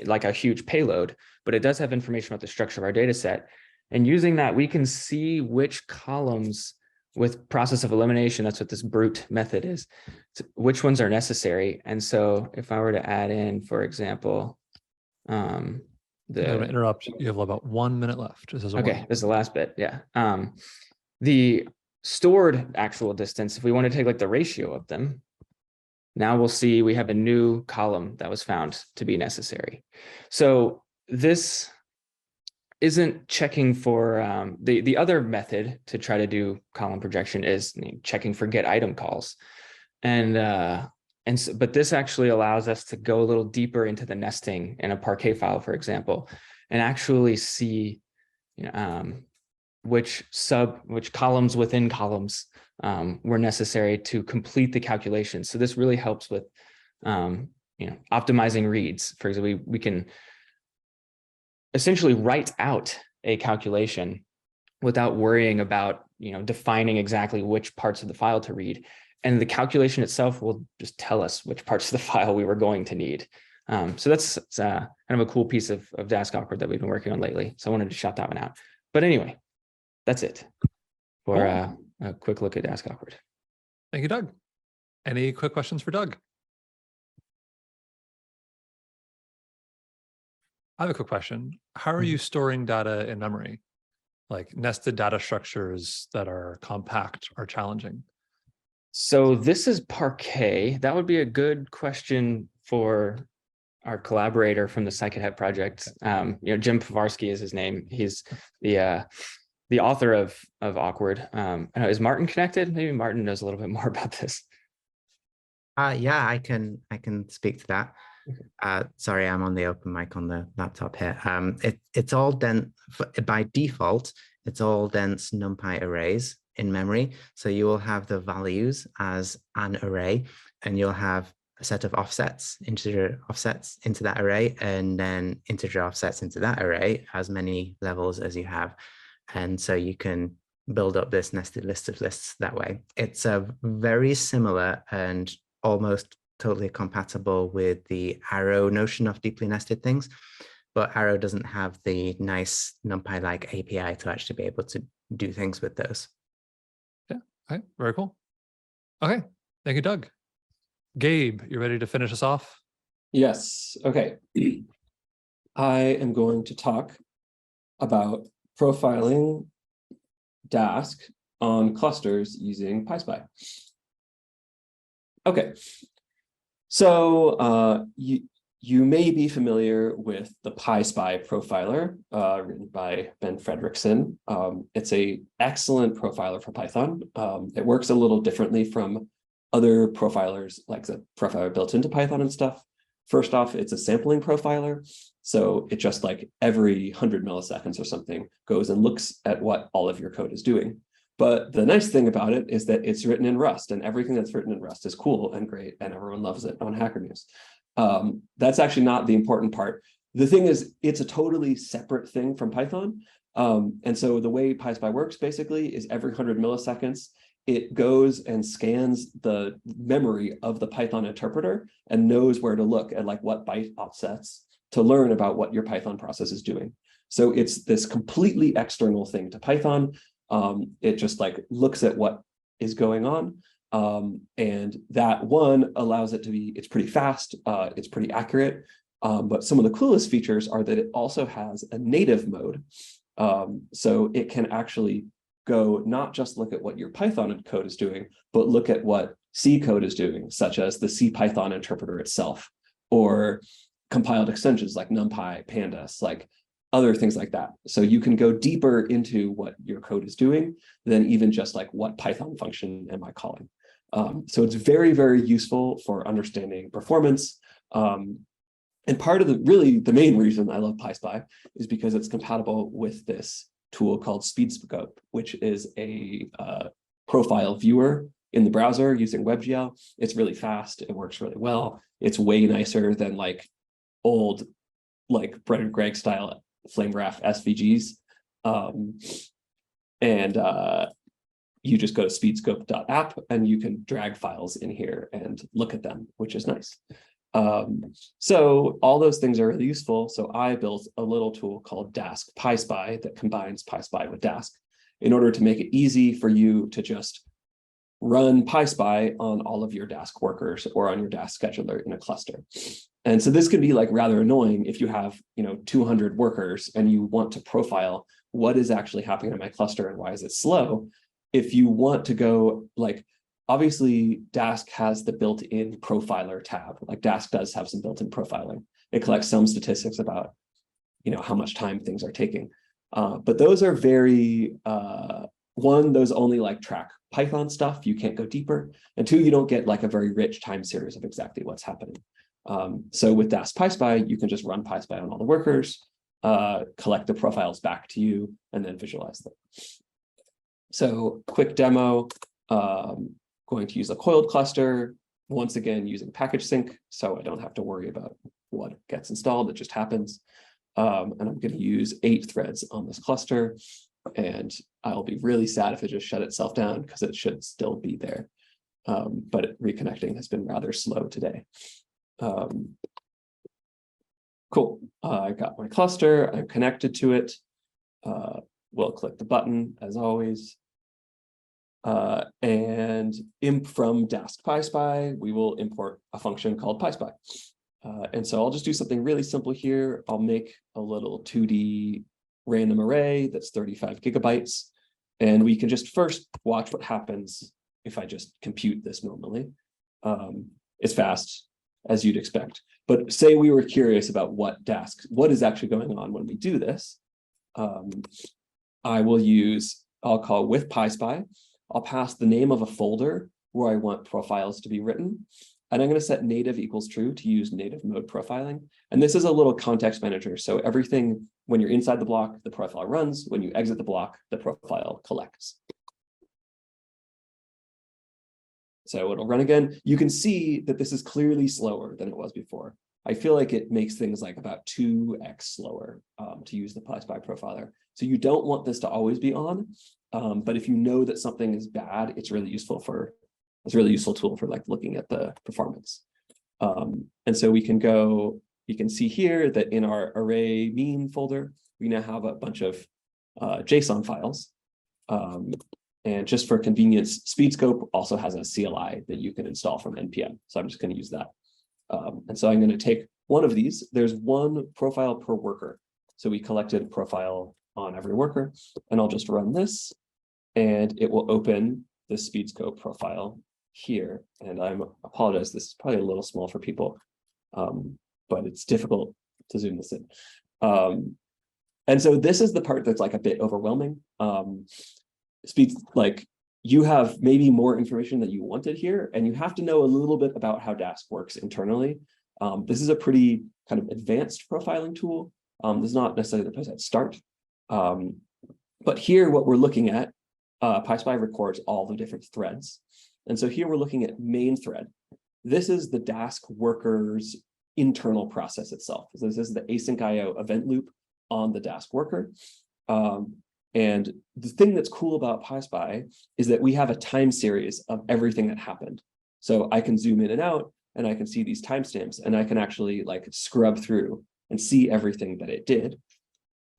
like a huge payload, but it does have information about the structure of our data set. And using that, we can see which columns with process of elimination, that's what this brute method is, which ones are necessary. And so if I were to add in, for example, I'm going to interrupt. You have about 1 minute left. This is okay. This is the last bit. Yeah. The stored actual distance, if we want to take like the ratio of them, now we'll see we have a new column that was found to be necessary. So this isn't checking for the other method to try to do column projection is checking for get item calls. But this actually allows us to go a little deeper into the nesting in a Parquet file, for example, and actually see which columns within columns were necessary to complete the calculation. So this really helps with optimizing reads. For example, we can essentially write out a calculation without worrying about defining exactly which parts of the file to read. And the calculation itself will just tell us which parts of the file we were going to need. So that's kind of a cool piece of Dask Awkward that we've been working on lately. So I wanted to shout that one out. But anyway, that's it for a quick look at Dask Awkward. Thank you, Doug. Any quick questions for Doug? I have a quick question. How are you storing data in memory? Like nested data structures that are compact are challenging. So this is Parquet. That would be a good question for our collaborator from the Scikit-Head project. Jim Povarsky is his name. He's the author of Awkward. Is Martin connected? Maybe Martin knows a little bit more about this. Yeah, I can speak to that. Sorry, I'm on the open mic on the laptop here. It's all dense by default. It's all dense NumPy arrays in memory. So you will have the values as an array, and you'll have a set of offsets, integer offsets into that array, and then integer offsets into that array, as many levels as you have. And so you can build up this nested list of lists that way. It's very similar and almost totally compatible with the Arrow notion of deeply nested things, but Arrow doesn't have the nice NumPy-like API to actually be able to do things with those. Yeah, okay, very cool. Okay, thank you, Doug. Gabe, you ready to finish us off? Yes, okay. I am going to talk about profiling Dask on clusters using PySpy. Okay, so you may be familiar with the PySpy profiler written by Ben Fredrickson. It's an excellent profiler for Python. It works a little differently from other profilers, like the profiler built into Python and stuff. First off, it's a sampling profiler. So it just like every 100 milliseconds or something goes and looks at what all of your code is doing. But the nice thing about it is that it's written in Rust, and everything that's written in Rust is cool and great, and everyone loves it on Hacker News. That's actually not the important part. The thing is, it's a totally separate thing from Python. And so the way PySpy works basically is every 100 milliseconds, it goes and scans the memory of the Python interpreter and knows where to look at like what byte offsets to learn about what your Python process is doing. So it's this completely external thing to Python. It just like looks at what is going on. And that one allows it to be, it's pretty fast, it's pretty accurate. But some of the coolest features are that it also has a native mode. So it can actually go not just look at what your Python code is doing, but look at what C code is doing, such as the C Python interpreter itself, or compiled extensions like NumPy, Pandas, like other things like that. So you can go deeper into what your code is doing than even just like what Python function am I calling. So it's very, very useful for understanding performance. And part of the main reason I love PySpy is because it's compatible with this tool called SpeedScope, which is a profile viewer in the browser using WebGL. It's really fast. It works really well. It's way nicer than like old, like Brett and Greg style flame graph SVGs. You just go to speedscope.app and you can drag files in here and look at them, which is nice. So all those things are really useful. So I built a little tool called Dask PySpy that combines PySpy with Dask in order to make it easy for you to just run PySpy on all of your Dask workers or on your Dask scheduler in a cluster. And so this can be like rather annoying if you have 200 workers and you want to profile what is actually happening in my cluster and why is it slow. If you want to go like, obviously, Dask has the built-in profiler tab. Like Dask does have some built-in profiling. It collects some statistics about, how much time things are taking. But those are very, one, those only like track Python stuff. You can't go deeper. And two, you don't get like a very rich time series of exactly what's happening. So with Dask PySpy, you can just run PySpy on all the workers, collect the profiles back to you, and then visualize them. So quick demo. Going to use a coiled cluster, once again using package sync, so I don't have to worry about what gets installed, it just happens. And I'm going to use 8 threads on this cluster, and I'll be really sad if it just shut itself down because it should still be there. but reconnecting has been rather slow today. Cool. I got my cluster. I'm connected to it. We'll click the button as always. And from Dask PySpy, we will import a function called PySpy. And so I'll just do something really simple here. I'll make a little 2D random array that's 35 gigabytes. And we can just first watch what happens if I just compute this normally. It's fast, as you'd expect. But say we were curious about what is actually going on when we do this. I'll call with PySpy. I'll pass the name of a folder where I want profiles to be written. And I'm going to set native equals true to use native mode profiling. And this is a little context manager. So everything, when you're inside the block, the profile runs. When you exit the block, the profile collects. So it'll run again. You can see that this is clearly slower than it was before. I feel like it makes things like about 2x slower to use the PySpy profiler. So you don't want this to always be on. But if you know that something is bad, it's a really useful tool for like looking at the performance. And so we can go, you can see here that in our array mean folder, we now have a bunch of JSON files. And just for convenience, Speedscope also has a CLI that you can install from NPM. So I'm just going to use that. And so I'm going to take one of these. There's one profile per worker. So we collected a profile on every worker, and I'll just run this, and it will open the Speedscope profile here. And I apologize, this is probably a little small for people, but it's difficult to zoom this in. And so this is the part that's like a bit overwhelming. You have maybe more information that you wanted here, and you have to know a little bit about how Dask works internally. This is a pretty kind of advanced profiling tool. This is not necessarily the place I'd start. But here, what we're looking at, PySpy records all the different threads. And so here we're looking at main thread. This is the Dask worker's internal process itself. So this is the async IO event loop on the Dask worker. And the thing that's cool about PySpy is that we have a time series of everything that happened. So I can zoom in and out, and I can see these timestamps, and I can actually like scrub through and see everything that it did.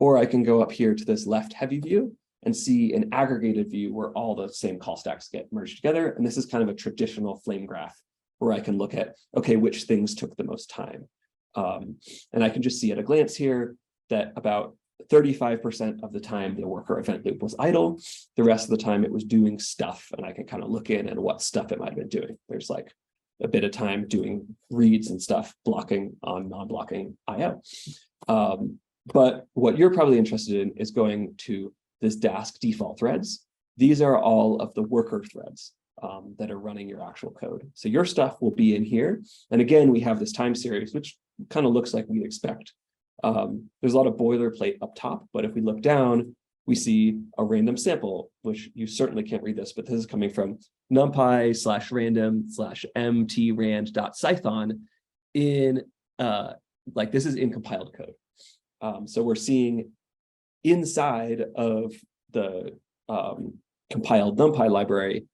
Or I can go up here to this left heavy view and see an aggregated view where all the same call stacks get merged together. And this is kind of a traditional flame graph where I can look at, okay, which things took the most time. And I can just see at a glance here that about 35% of the time the worker event loop was idle. The rest of the time it was doing stuff, and I can kind of look in and what stuff it might have been doing. There's like a bit of time doing reads and stuff, blocking on non-blocking IO. But what you're probably interested in is going to this Dask default threads. These are all of the worker threads that are running your actual code. So your stuff will be in here. And again, we have this time series, which kind of looks like we'd expect. There's a lot of boilerplate up top, but if we look down, we see a random sample, which you certainly can't read this, but this is coming from numpy/random/mtrand.cython in this is in compiled code. So we're seeing inside of the compiled NumPy library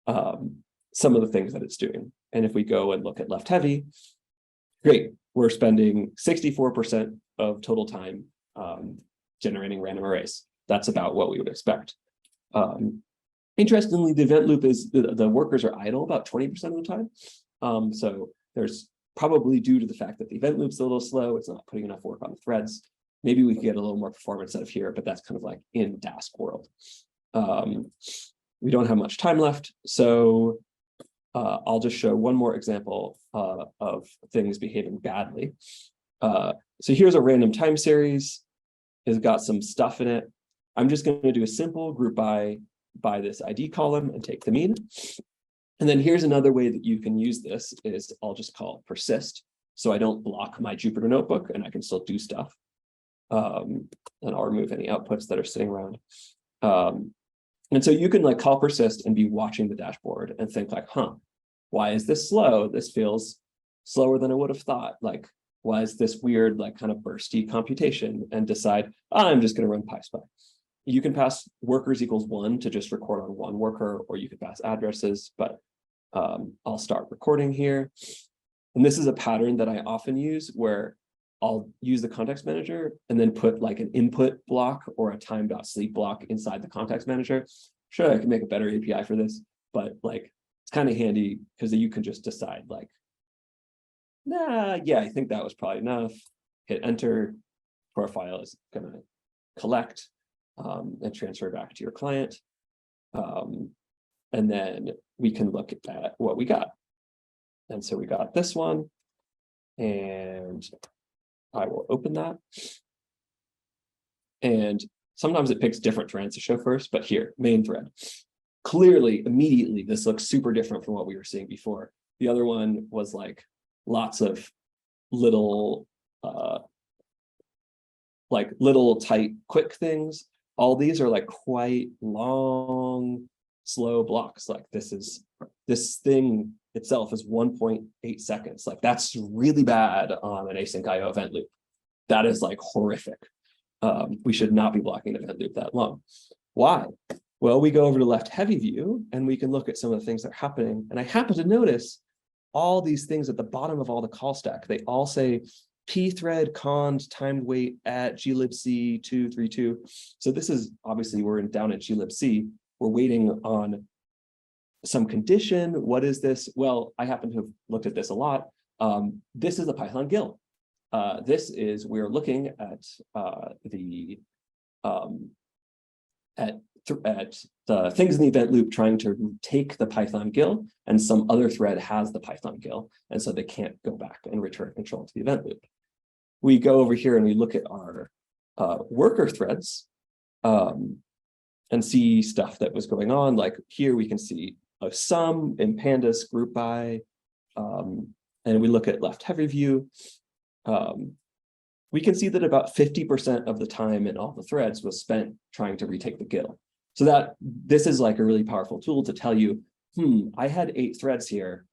some of the things that it's doing. And if we go and look at left heavy, great, we're spending 64% of total time generating random arrays. That's about what we would expect. Interestingly, the event loop is the workers are idle about 20% of the time. So there's probably due to the fact that the event loop's a little slow, it's not putting enough work on the threads. Maybe we could get a little more performance out of here, but that's kind of like in Dask world. We don't have much time left, so I'll just show one more example of things behaving badly. So here's a random time series. It's got some stuff in it. I'm just going to do a simple group by this ID column and take the mean. And then here's another way that you can use this is I'll just call it persist. So I don't block my Jupyter notebook and I can still do stuff. And I'll remove any outputs that are sitting around. And so you can like call persist and be watching the dashboard and think like, why is this slow? This feels slower than I would have thought. Like, why is this weird, like kind of bursty computation? And decide, I'm just going to run PySpy. You can pass workers =1 to just record on one worker, or you could pass addresses, but I'll start recording here. And this is a pattern that I often use where I'll use the context manager and then put like an input block or a time.sleep block inside the context manager. Sure, I can make a better API for this, but like it's kind of handy because you can just decide like, nah, yeah, I think that was probably enough. Hit enter. Profile is going to collect and transfer back to your client. And then we can look at what we got. And so we got this one, and I will open that. And sometimes it picks different threads to show first, but here, main thread. Clearly, immediately, this looks super different from what we were seeing before. The other one was like lots of little, little tight, quick things. All these are like quite long, slow blocks. Like this thing itself is 1.8 seconds. Like that's really bad on an async IO event loop. That is like horrific. We should not be blocking an event loop that long. Why? Well, we go over to left heavy view and we can look at some of the things that are happening. And I happen to notice all these things at the bottom of all the call stack. They all say pthread cond timed wait at glibc 232. So this is obviously we're down at glibc. We're waiting on some condition. What is this? Well, I happen to have looked at this a lot. This is a Python GIL. We're looking at the things in the event loop trying to take the Python GIL, and some other thread has the Python GIL, and so they can't go back and return control to the event loop. We go over here and we look at our worker threads and see stuff that was going on. Like here we can see a sum in pandas group by, and we look at left heavy view. We can see that about 50% of the time in all the threads was spent trying to retake the GIL. So that this is like a really powerful tool to tell you, I had 8 threads here,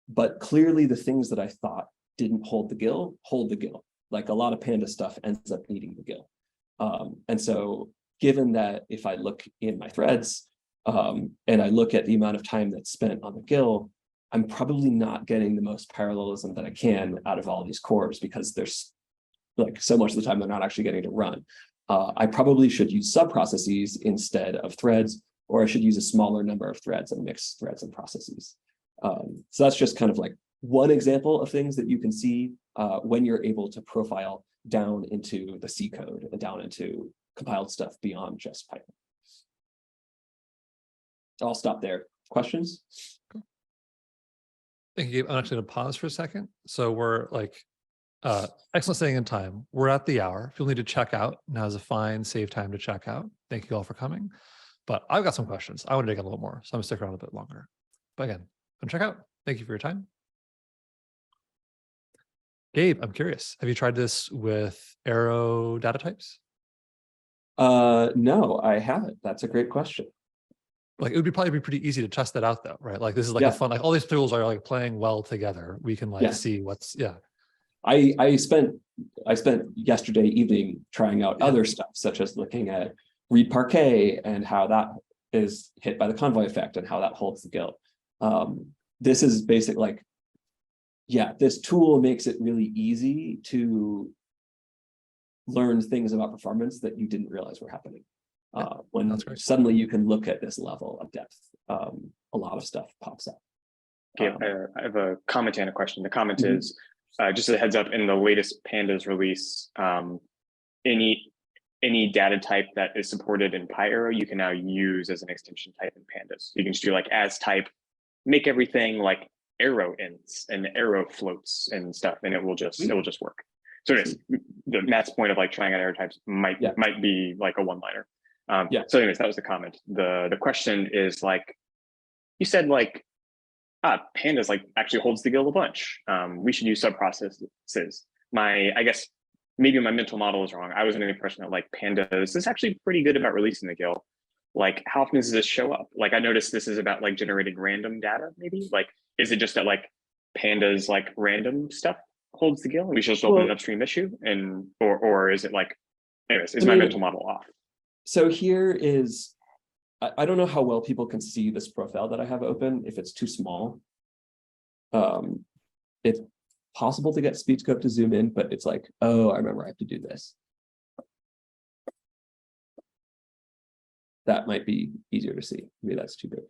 but clearly the things that I thought didn't hold the GIL, hold the GIL. Like a lot of Panda stuff ends up needing the GIL. And so given that if I look in my threads and I look at the amount of time that's spent on the GIL, I'm probably not getting the most parallelism that I can out of all these cores because there's like so much of the time they're not actually getting to run. I probably should use sub-processes instead of threads, or I should use a smaller number of threads and mix threads and processes. So that's just kind of like one example of things that you can see when you're able to profile down into the C code and down into compiled stuff beyond just Python. I'll stop there. Questions? Thank you, Gabe. I'm actually going to pause for a second. So we're like, excellent staying in time. We're at the hour. If you'll need to check out, now is a fine, safe time to check out. Thank you all for coming. But I've got some questions. I want to dig in a little more, so I'm going to stick around a bit longer. But again, come check out. Thank you for your time. Gabe, I'm curious. Have you tried this with Arrow data types? No, I haven't. That's a great question. Like it would probably be pretty easy to test that out though, right? Like this is like a fun, like all these tools are like playing well together. We can like see what's, I spent yesterday evening trying out other stuff, such as looking at read parquet and how that is hit by the convoy effect and how that holds the GIL. This is basic, like, this tool makes it really easy to learn things about performance that you didn't realize were happening. When suddenly you can look at this level of depth, a lot of stuff pops up. Okay, I have a comment and a question. The comment is, just a heads up, in the latest Pandas release, any data type that is supported in PyArrow, you can now use as an extension type in Pandas. You can just do like as type, make everything like arrow ints and arrow floats and stuff, and it will just work. So anyways, Matt's point of like trying out arrow types might be like a one-liner. So anyways, that was the comment. The question is like, you said like, Pandas like actually holds the GIL a bunch. We should use sub-processes. I guess maybe my mental model is wrong. I was under the impression that like Pandas is actually pretty good about releasing the GIL. Like how often does this show up? Like I noticed this is about like generating random data, maybe? Like, is it just that like Pandas like random stuff holds the GIL and we should just open an upstream issue? And or is it like, anyways, is my mental model off? So here is, I don't know how well people can see this profile that I have open if it's too small. It's possible to get Speedscope to zoom in, but it's like, oh, I remember I have to do this. That might be easier to see. Maybe that's too big.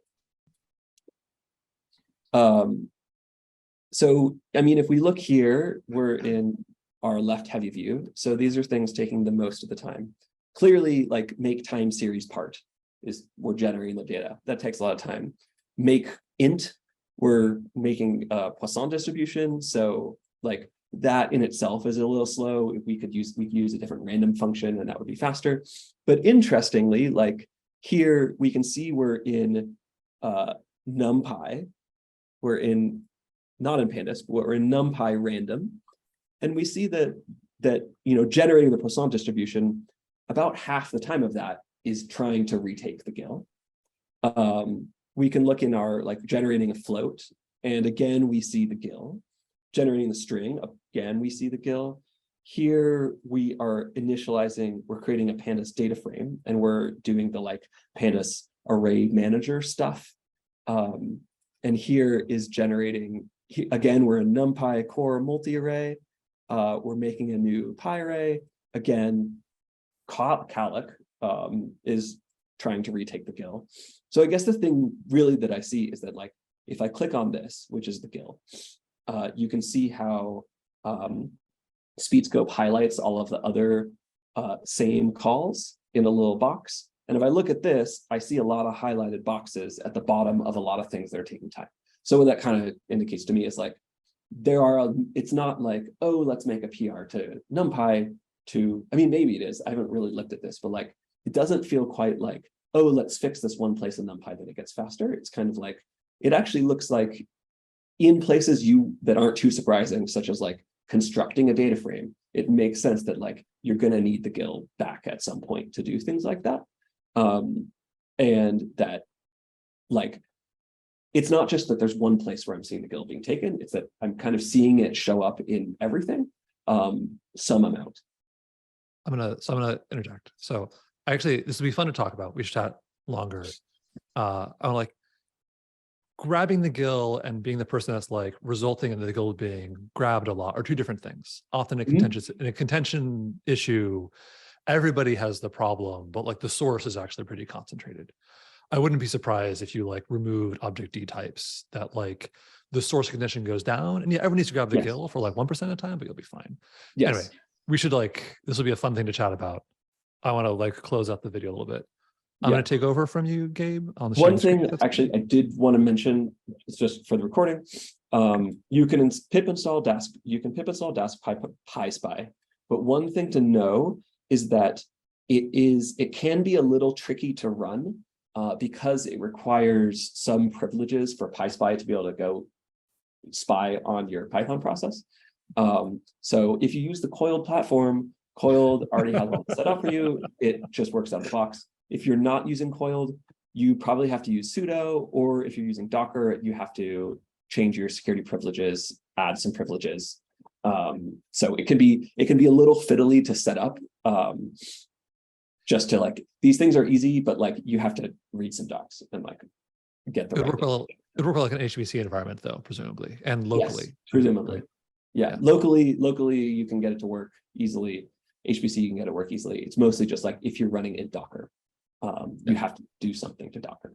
So, I mean, if we look here, we're in our left heavy view. So these are things taking the most of the time. Clearly, like make time series part is we're generating the data. That takes a lot of time. Make int, we're making a Poisson distribution. So like that in itself is a little slow. If we could use a different random function and that would be faster. But interestingly, like here we can see we're in NumPy. We're in, not in Pandas, but we're in NumPy random. And we see that generating the Poisson distribution, about half the time of that is trying to retake the GIL. We can look in our generating a float, and again, we see the GIL. Generating the string, again, we see the GIL. Here we are initializing, we're creating a Pandas data frame, and we're doing the Pandas array manager stuff. And here is generating, again, we're in NumPy core multi-array. We're making a new PyArray. Again, calc is trying to retake the GIL. So I guess the thing really that I see is that if I click on this, which is the GIL, you can see how Speedscope highlights all of the other same calls in a little box. And if I look at this, I see a lot of highlighted boxes at the bottom of a lot of things that are taking time. So what that kind of indicates to me is it's not like, oh, let's make a PR to NumPy to, I mean, maybe it is. I haven't really looked at this, but it doesn't feel quite like, oh, let's fix this one place in NumPy that it gets faster. It's kind of like, it actually looks like in places that aren't too surprising, such as constructing a data frame, it makes sense that you're going to need the GIL back at some point to do things like that. And that it's not just that there's one place where I'm seeing the GIL being taken, it's that I'm kind of seeing it show up in everything, some amount. I'm gonna interject. So actually, this will be fun to talk about. We should chat longer. I'm grabbing the GIL and being the person that's resulting in the GIL being grabbed a lot are two different things. Often in a contention issue, everybody has the problem, but the source is actually pretty concentrated. I wouldn't be surprised if you removed object D types that the source contention goes down, and yeah, everyone needs to grab the GIL for 1% of the time, but you'll be fine. Yes. Anyway, we should this will be a fun thing to chat about. I want to close out the video a little bit. I'm going to take over from you, Gabe, on the one thing actually I did want to mention, it's just for the recording. You can pip install Dask. You can pip install Dask PySpy, but one thing to know is that it can be a little tricky to run because it requires some privileges for PySpy to be able to go spy on your Python process. So if you use the coiled platform, coiled already has all set up for you. It just works out of the box. If you're not using coiled, you probably have to use sudo, or if you're using Docker, you have to change your security privileges, add some privileges. So it can be a little fiddly to set up. Just to these things are easy, but you have to read some docs and get the right. It'd work well an HPC environment though, presumably, and locally. Yes, presumably. Right? Yeah, locally you can get it to work easily. HPC you can get it to work easily. It's mostly just if you're running in Docker, you have to do something to Docker,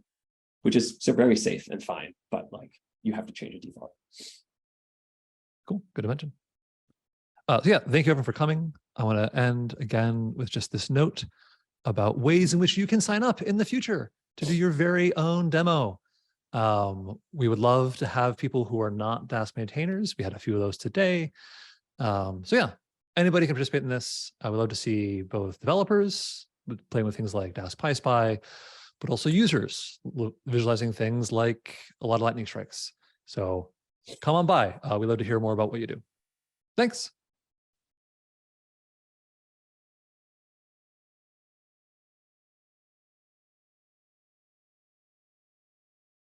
which is very safe and fine, but you have to change a default. Cool, good to mention. So yeah, thank you everyone for coming. I want to end again with just this note about ways in which you can sign up in the future to do your very own demo. We would love to have people who are not Dask maintainers. We had a few of those today. So yeah, anybody can participate in this. I would love to see both developers playing with things like Dask PySpy, but also users visualizing things like a lot of lightning strikes. So come on by. We'd love to hear more about what you do. Thanks.